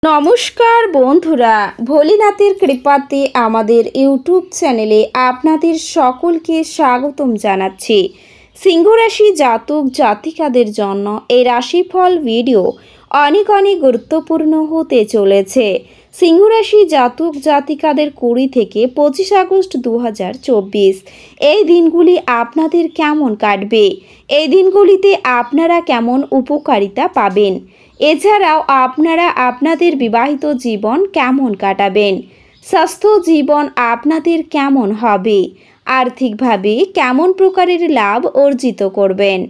নমস্কার বন্ধুরা, ভোলেনাথের কৃপাতে আমাদের ইউটিউব চ্যানেলে আপনাদের সকলকে স্বাগতম জানাচ্ছি। সিংহ রাশি জাতক জাতিকাদের জন্য এই রাশিফল ভিডিও অনেক গুরুত্বপূর্ণ হতে চলেছে। সিংহ রাশি জাতক জাতিকাদের 20 থেকে 25 আগস্ট 2024 এই দিনগুলি আপনাদের কেমন কাটবে, এই দিনগুলিতে আপনারা কেমন উপকারিতা পাবেন, এছাড়াও আপনারা আপনাদের বিবাহিত জীবন কেমন কাটাবেন, স্বাস্থ্য জীবন আপনাদের কেমন হবে, আর্থিকভাবে কেমন প্রকারের লাভ অর্জিত করবেন,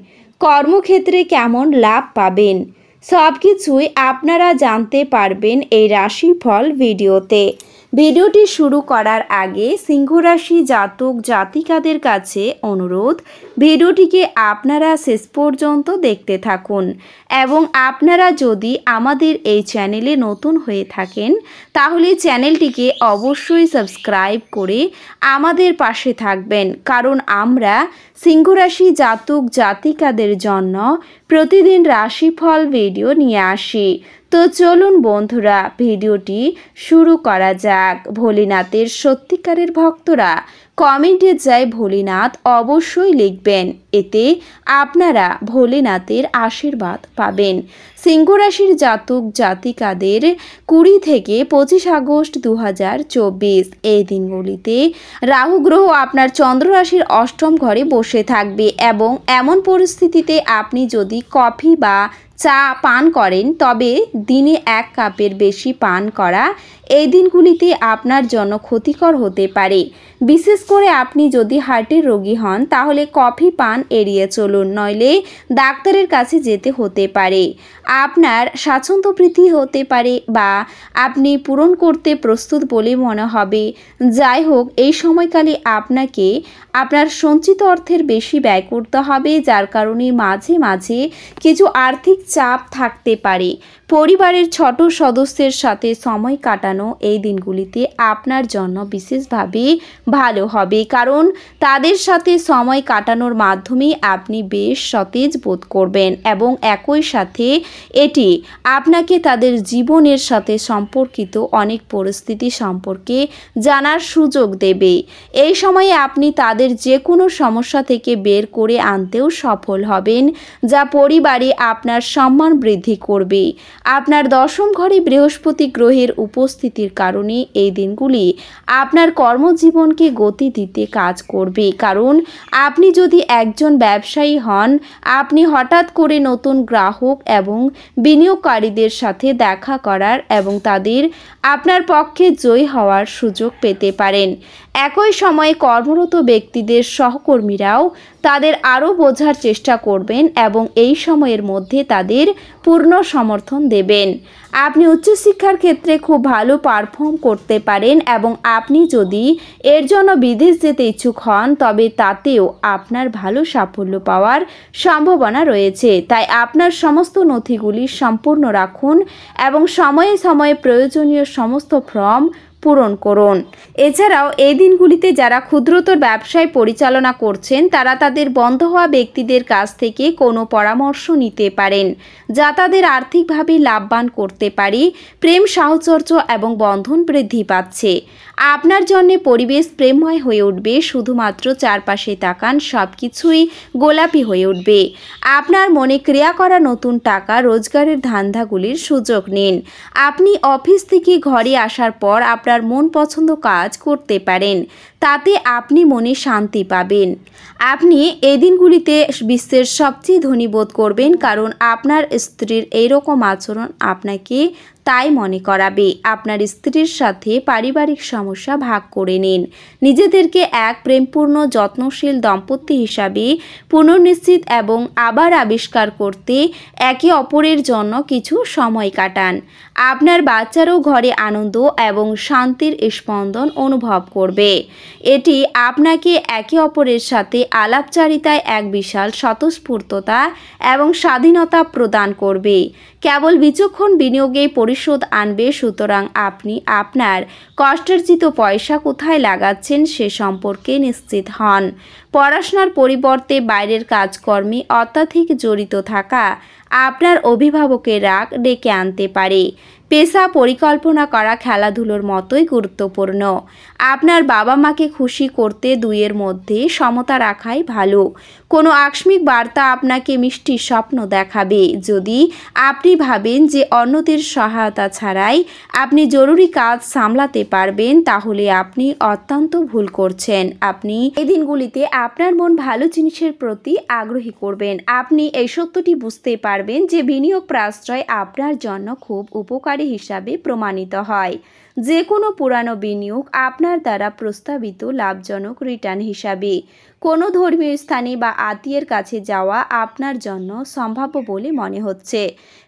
কর্মক্ষেত্রে কেমন লাভ পাবেন, সব কিছুই আপনারা জানতে পারবেন এই রাশিফল ভিডিওতে। ভিডিওটি শুরু করার আগে সিংহ রাশি জাতক জাতিকাদের কাছে অনুরোধ, ভিডিওটিকে আপনারা শেষ পর্যন্ত দেখতে থাকুন এবং আপনারা যদি আমাদের এই চ্যানেলে নতুন হয়ে থাকেন তাহলে চ্যানেলটিকে অবশ্যই সাবস্ক্রাইব করে আমাদের পাশে থাকবেন, কারণ আমরা সিংহ রাশি জাতক জাতিকাদের জন্য প্রতিদিন রাশিফল ভিডিও নিয়ে আসি। তো চলুন বন্ধুরা, ভিডিওটি শুরু করা যাক। ভোলেনাথের সত্যিকারের ভক্তরা কমেন্টে যায় ভোলেনাথ অবশ্যই লিখবেন, এতে আপনারা ভোলেনাথের আশীর্বাদ পাবেন। সিংহ রাশির জাতক জাতিকাদের 20 থেকে 25 আগস্ট 2024 এই দিনগুলিতে রাহু গ্রহ আপনার চন্দ্র রাশির অষ্টম ঘরে বসে থাকবে এবং এমন পরিস্থিতিতে আপনি যদি কফি বা চা পান করেন তবে দিনে 1 কাপের বেশি পান করা এই দিনগুলিতে আপনার জন্য ক্ষতিকর হতে পারে। বিশেষ করে আপনি যদি হার্টের রোগী হন তাহলে কফি পান এড়িয়ে চলুন, নইলে ডাক্তারের কাছে যেতে হতে পারে। আপনার স্বাচ্ছন্দ্য বৃদ্ধি হতে পারে বা আপনি পূরণ করতে প্রস্তুত বলে মনে হবে। যাই হোক, এই সময়কালে আপনাকে আপনার সঞ্চিত অর্থের বেশি ব্যয় করতে হবে, যার কারণে মাঝে মাঝে কিছু আর্থিক চাপ থাকতে পারে। পরিবারের ছোট সদস্যের সাথে সময় কাটানো এই দিনগুলিতে আপনার জন্য বিশেষভাবে ভালো হবে, কারণ তাদের সাথে সময় কাটানোর মাধ্যমে আপনি বেশ সতেজ বোধ করবেন এবং একই সাথে এটি আপনাকে তাদের জীবনের সাথে সম্পর্কিত অনেক পরিস্থিতি সম্পর্কে জানার সুযোগ দেবে। এই সময়ে আপনি তাদের যে কোনো সমস্যা থেকে বের করে আনতেও সফল হবেন, যা পরিবারে আপনার সম্মান বৃদ্ধি করবে। আপনার দশম ঘরে বৃহস্পতি গ্রহের উপস্থিতির কারণে এই দিনগুলি আপনার কর্মজীবনকে গতি দিতে কাজ করবে, কারণ আপনি যদি একজন ব্যবসায়ী হন আপনি হঠাৎ করে নতুন গ্রাহক এবং বিনিয়োগকারীদের সাথে দেখা করার এবং তাদের আপনার পক্ষে জয়ী হওয়ার সুযোগ পেতে পারেন। একই সময়ে কর্মরত ব্যক্তিদের সহকর্মীরাও তাদের আরও বোঝার চেষ্টা করবেন এবং এই সময়ের মধ্যে তাদের পূর্ণ সমর্থন দেবেন। আপনি উচ্চশিক্ষার ক্ষেত্রে খুব ভালো পারফর্ম করতে পারেন এবং আপনি যদি এর জন্য বিদেশ যেতে ইচ্ছুক হন তবে তাতেও আপনার ভালো সাফল্য পাওয়ার সম্ভাবনা রয়েছে। তাই আপনার সমস্ত নথিগুলি সম্পূর্ণ রাখুন এবং সময়ে সময়ে প্রয়োজনীয় সমস্ত ফর্ম পূরণ করুন। এছাড়াও এই দিনগুলিতে যারা ক্ষুদ্রতর ব্যবসায় পরিচালনা করছেন তারা তাদের বন্ধ হওয়া ব্যক্তিদের কাছ থেকে কোনো পরামর্শ নিতে পারেন, যা তাদের আর্থিকভাবে লাভবান করতে পারে। প্রেম সাহচর্য এবং বন্ধন বৃদ্ধি পাচ্ছে। আপনার জন্য পরিবেশ প্রেমময় হয়ে উঠবে, শুধুমাত্র চারপাশে তাকান, সব কিছুই গোলাপি হয়ে উঠবে। আপনার মনে ক্রিয়া করা নতুন টাকা রোজগারের ধান্দাগুলির সুযোগ নিন। আপনি অফিস থেকে ঘরে আসার পর আপনার মন পছন্দ কাজ করতে পারেন, তাতে আপনি মনে শান্তি পাবেন। আপনি এই দিনগুলিতে বিশ্বের সবচেয়ে ধনী বোধ করবেন, কারণ আপনার স্ত্রীর এইরকম আচরণ আপনাকে তাই মনে করাবে। আপনার স্ত্রীর সাথে পারিবারিক সমস্যা ভাগ করে নিন। নিজেদেরকে এক প্রেমপূর্ণ যত্নশীল দম্পতি হিসাবে পুনর্নিশ্চিত এবং আবার আবিষ্কার করতে একে অপরের জন্য কিছু সময় কাটান। আপনার বাচ্চারও ঘরে আনন্দ এবং শান্তির স্পন্দন অনুভব করবে। এটি আপনাকে একে অপরের সাথে আলাপচারিতায় এক বিশাল স্বতঃস্ফূর্ততা এবং স্বাধীনতা প্রদান করবে। কেবল বিচক্ষণ বিনিয়োগে পরিশোধ আনবে, সুতরাং আপনি আপনার কষ্টার্জিত পয়সা কোথায় লাগাচ্ছেন সে সম্পর্কে নিশ্চিত হন। পড়াশোনার পরিবর্তে বাইরের কাজকর্মে অত্যাধিক জড়িত থাকা আপনার অভিভাবকের রাগ ডেকে আনতে পারে। পেশা পরিকল্পনা করা খেলাধুলোর মতোই গুরুত্বপূর্ণ। আপনার বাবা মাকে খুশি করতে দুইয়ের মধ্যে সমতা রাখাই ভালো। কোনো আকস্মিক বার্তা আপনাকে মিষ্টি স্বপ্ন দেখাবে। যদি আপনি ভাবেন যে অন্যদের সহায়তা ছাড়াই আপনি জরুরি কাজ সামলাতে পারবেন, তাহলে আপনি অত্যন্ত ভুল করছেন। আপনি এই দিনগুলিতে আপনার মন ভালো জিনিসের প্রতি আগ্রহী করবেন। আপনি এই সত্যটি বুঝতে পারবেন যে বিনিয়োগ প্রশ্রয় আপনার জন্য খুব উপকারী হিসাবে প্রমাণিত হয়। যে কোনো পুরানো বিনিয়োগ আপনার দ্বারা প্রস্তাবিত লাভজনক রিটার্ন হিসাবে কোনো ধর্মীয় স্থানে বা আত্মীয়ের কাছে যাওয়া আপনার জন্য সম্ভাব্য বলে মনে হচ্ছে।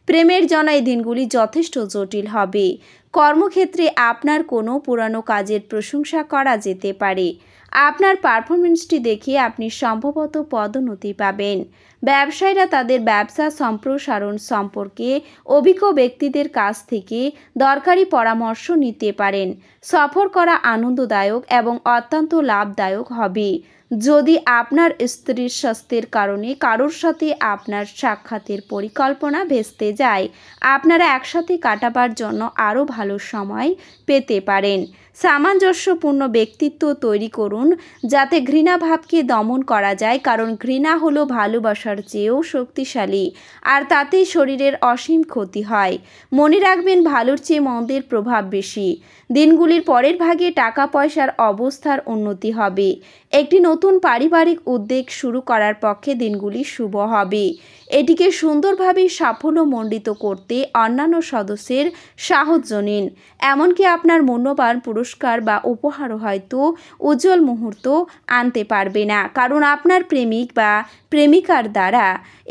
প্রেমের জন্য এই দিনগুলি যথেষ্ট জটিল হবে। কর্মক্ষেত্রে আপনার কোনো পুরানো কাজের প্রশংসা করা যেতে পারে। আপনার পারফরমেন্সটি দেখে আপনি সম্ভবত পদোন্নতি পাবেন। ব্যবসায়ীরা তাদের ব্যবসা সম্প্রসারণ সম্পর্কে অভিজ্ঞ ব্যক্তিদের কাছ থেকে দরকারি পরামর্শ নিতে পারেন। সফর করা আনন্দদায়ক এবং অত্যন্ত লাভদায়ক হবে। যদি আপনার স্ত্রীর স্বাস্থ্যের কারণে কারোর সাথে আপনার সাক্ষাতের পরিকল্পনা ভেস্তে যায়, আপনারা একসাথে কাটাবার জন্য আরও ভালো সময় পেতে পারেন। সামঞ্জস্যপূর্ণ ব্যক্তিত্ব তৈরি করুন যাতে ঘৃণাভাবকে দমন করা যায়, কারণ ঘৃণা হলো ভালোবাসার চেয়েও শক্তিশালী আর তাতেই শরীরের অসীম ক্ষতি হয়। মনে রাখবেন, ভালোর চেয়ে মন্দের প্রভাব বেশি। দিনগুলির পরের ভাগে টাকা পয়সার অবস্থার উন্নতি হবে। একটি নতুন পারিবারিক উদ্যোগ শুরু করার পক্ষে দিনগুলি শুভ হবে। এটিকে সুন্দরভাবে সাফল্যমণ্ডিত করতে অন্যান্য সদস্যের সাহায্য নিন। এমনকি আপনার মূল্যবান পুরস্কার বা উপহারও হয়তো উজ্জ্বল মুহূর্ত আনতে পারবে না, কারণ আপনার প্রেমিক বা প্রেমিকার দ্বারা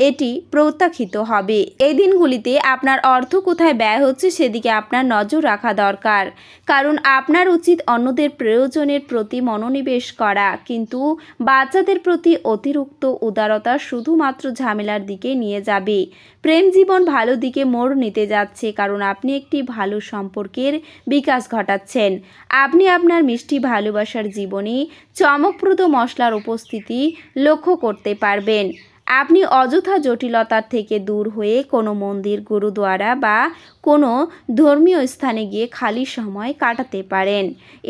এটি প্রত্যাখ্যিত হবে। এই দিনগুলিতে আপনার অর্থ কোথায় ব্যয় হচ্ছে সেদিকে আপনার নজর রাখা দরকার, কারণ আপনার উচিত অন্যদের প্রয়োজনের প্রতি মনোনিবেশ করা, কিন্তু বাচ্চাদের প্রতি অতিরিক্ত উদারতা শুধুমাত্র ঝামেলার দিকে নিয়ে যাবে। প্রেম জীবন ভালো দিকে মোড় নিতে যাচ্ছে, কারণ আপনি একটি ভালো সম্পর্কের বিকাশ ঘটাচ্ছেন। আপনি আপনার মিষ্টি ভালোবাসার জীবনে চমকপ্রদ মশলার উপস্থিতি লক্ষ্য করতে পারবেন। আপনি অযথা জটিলতার থেকে দূর হয়ে কোনো মন্দির, গুরুদ্বারা বা কোনো ধর্মীয় স্থানে গিয়ে খালি সময় কাটাতে পারেন।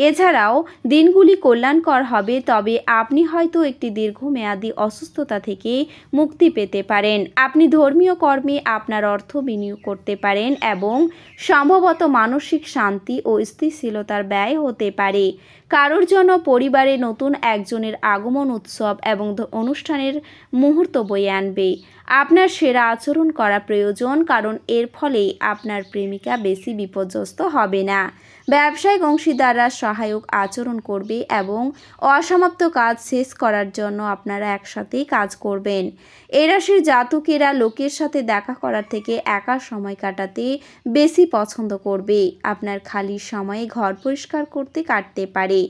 এছাড়াও দিনগুলি কল্যাণকর হবে, তবে আপনি হয়তো একটি দীর্ঘমেয়াদী অসুস্থতা থেকে মুক্তি পেতে পারেন। আপনি ধর্মীয় কর্মে আপনার অর্থ বিনিয়োগ করতে পারেন এবং সম্ভবত মানসিক শান্তি ও স্থিতিশীলতার ব্যয় হতে পারে। কারোর জন্য পরিবারে নতুন একজনের আগমন উৎসব এবং অনুষ্ঠানের মুহূর্ত বয়ে আনবে। আপনার সেরা আচরণ করা প্রয়োজন, কারণ এর ফলে আপনার প্রেমিকা বেশি বিপর্যস্ত হবে না। ব্যবসায়িক অংশীদাররা সহায়ক আচরণ করবে এবং অসমাপ্ত কাজ শেষ করার জন্য আপনারা একসাথেই কাজ করবেন। এই রাশির জাতকেরা লোকের সাথে দেখা করার থেকে একা সময় কাটাতে বেশি পছন্দ করবে। আপনার খালি সময়ে ঘর পরিষ্কার করতে কাটতে পারে।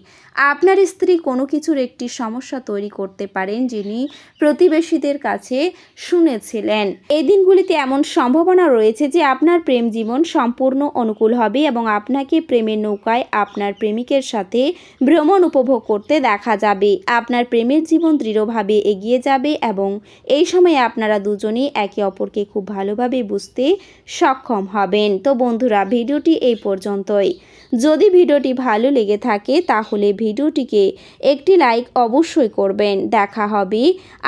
আপনার স্ত্রী কোনো কিছুর একটি সমস্যা তৈরি করতে পারেন যিনি প্রতিবেশীদের কাছে শুনেছিলেন। এই দিনগুলিতে এমন সম্ভাবনা রয়েছে যে আপনার প্রেম জীবন সম্পূর্ণ অনুকূল হবে এবং আপনাকে প্রেমের নৌকায় আপনার প্রেমিকের সাথে ভ্রমণ উপভোগ করতে দেখা যাবে। আপনার প্রেমের জীবন দৃঢ়ভাবে এগিয়ে যাবে এবং এই সময়ে আপনারা দুজনেই একে অপরকে খুব ভালোভাবে বুঝতে সক্ষম হবেন। তো বন্ধুরা, ভিডিওটি এই পর্যন্তই। যদি ভিডিওটি ভালো লেগে থাকে তাহলে ভিডিওটিকে একটি লাইক অবশ্যই করবেন। দেখা হবে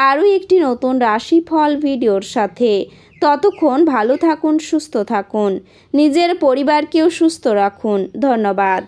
আরও একটি নতুন রাশিফল ভিডিওর সাথে। ততক্ষণ ভালো থাকুন, সুস্থ থাকুন, নিজের পরিবারকেও সুস্থ রাখুন। ধন্যবাদ।